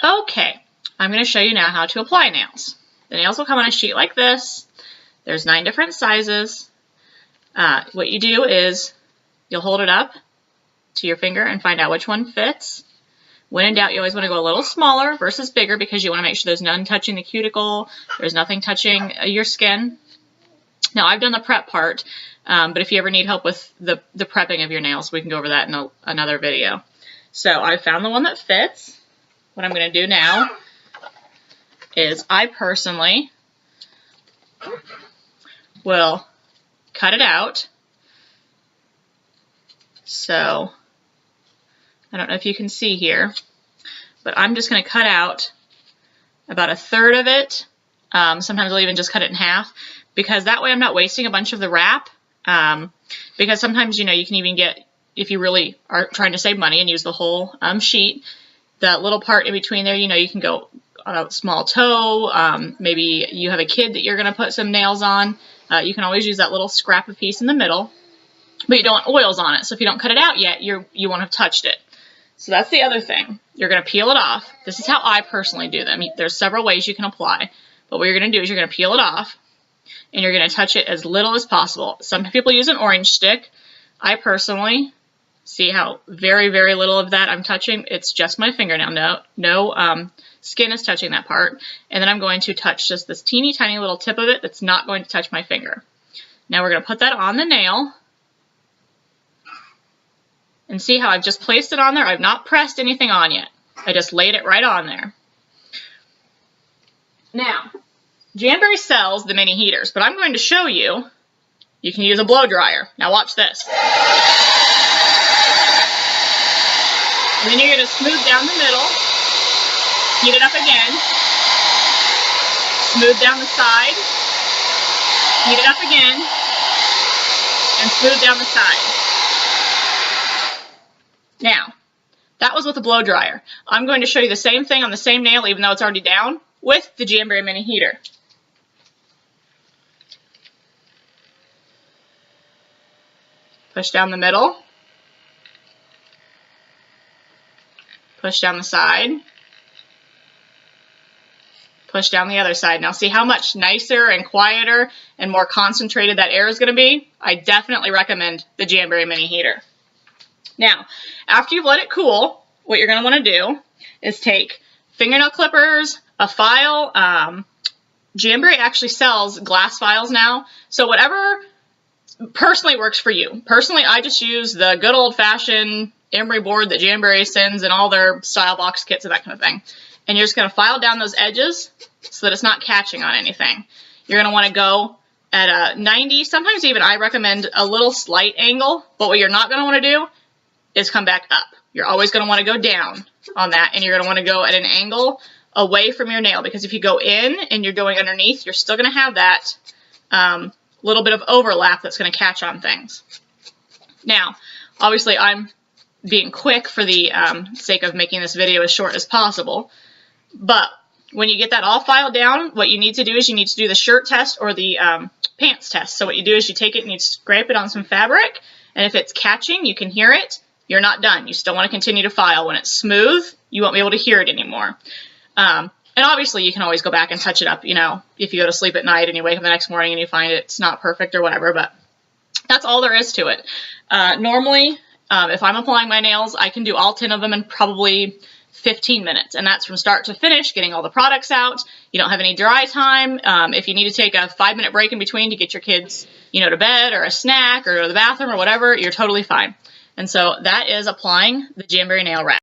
Okay, I'm going to show you now how to apply nails. The nails will come on a sheet like this. There's 9 different sizes. What you do is you'll hold it up to your finger and find out which one fits. When in doubt, you always want to go a little smaller versus bigger because you want to make sure there's none touching the cuticle, there's nothing touching your skin. Now, I've done the prep part, but if you ever need help with the prepping of your nails, we can go over that in another video. So I found the one that fits. What I'm going to do now is I personally will cut it out. So I don't know if you can see here, but I'm just going to cut out about 1/3 of it. Sometimes I'll even just cut it in half because that way I'm not wasting a bunch of the wrap. Because sometimes, you know, you can even get, if you really are trying to save money and use the whole sheet, that little part in between there, you know, you can go on a small toe. Maybe you have a kid that you're going to put some nails on. You can always use that little scrap of piece in the middle, but you don't want oils on it. So if you don't cut it out yet, you won't have touched it. So that's the other thing. You're going to peel it off. This is how I personally do them. There's several ways you can apply, but what you're going to do is you're going to peel it off and you're going to touch it as little as possible. Some people use an orange stick. I personally, see how very, very little of that I'm touching? It's just my fingernail. No skin is touching that part. And then I'm going to touch just this teeny tiny little tip of it that's not going to touch my finger. Now we're going to put that on the nail. And see how I've just placed it on there? I've not pressed anything on yet. I just laid it right on there. Now, Jamberry sells the mini heaters, but I'm going to show you, you can use a blow dryer. Now watch this. And then you're going to smooth down the middle, heat it up again, smooth down the side, heat it up again, and smooth down the side. Now, that was with a blow dryer. I'm going to show you the same thing on the same nail, even though it's already down, with the Jamberry mini heater. Push down the middle. Push down the side. Push down the other side. Now see how much nicer and quieter and more concentrated that air is going to be? I definitely recommend the Jamberry mini heater. Now, after you've let it cool, what you're going to want to do is take fingernail clippers, a file. Jamberry actually sells glass files now, so whatever personally works for you. Personally, I just use the good old-fashioned emery board that Jamberry sends in all their style box kits and that kind of thing. And you're just going to file down those edges so that it's not catching on anything. You're going to want to go at a 90, sometimes even I recommend a little slight angle, but what you're not going to want to do is come back up. You're always going to want to go down on that, and you're going to want to go at an angle away from your nail, because if you go in and you're going underneath, you're still going to have that little bit of overlap that's going to catch on things. Now, obviously, I'm being quick for the sake of making this video as short as possible, but when you get that all filed down, what you need to do is you need to do the shirt test or the pants test. So what you do is you take it and you scrape it on some fabric, and if it's catching, you can hear it. You're not done. You still want to continue to file. When it's smooth, you won't be able to hear it anymore. And obviously, you can always go back and touch it up, you know, if you go to sleep at night and you wake up the next morning and you find it's not perfect or whatever, but that's all there is to it. Normally, if I'm applying my nails, I can do all 10 of them in probably 15 minutes, and that's from start to finish, getting all the products out. You don't have any dry time. If you need to take a 5-minute break in between to get your kids, you know, to bed or a snack or to the bathroom or whatever, you're totally fine. And so that is applying the Jamberry nail wrap.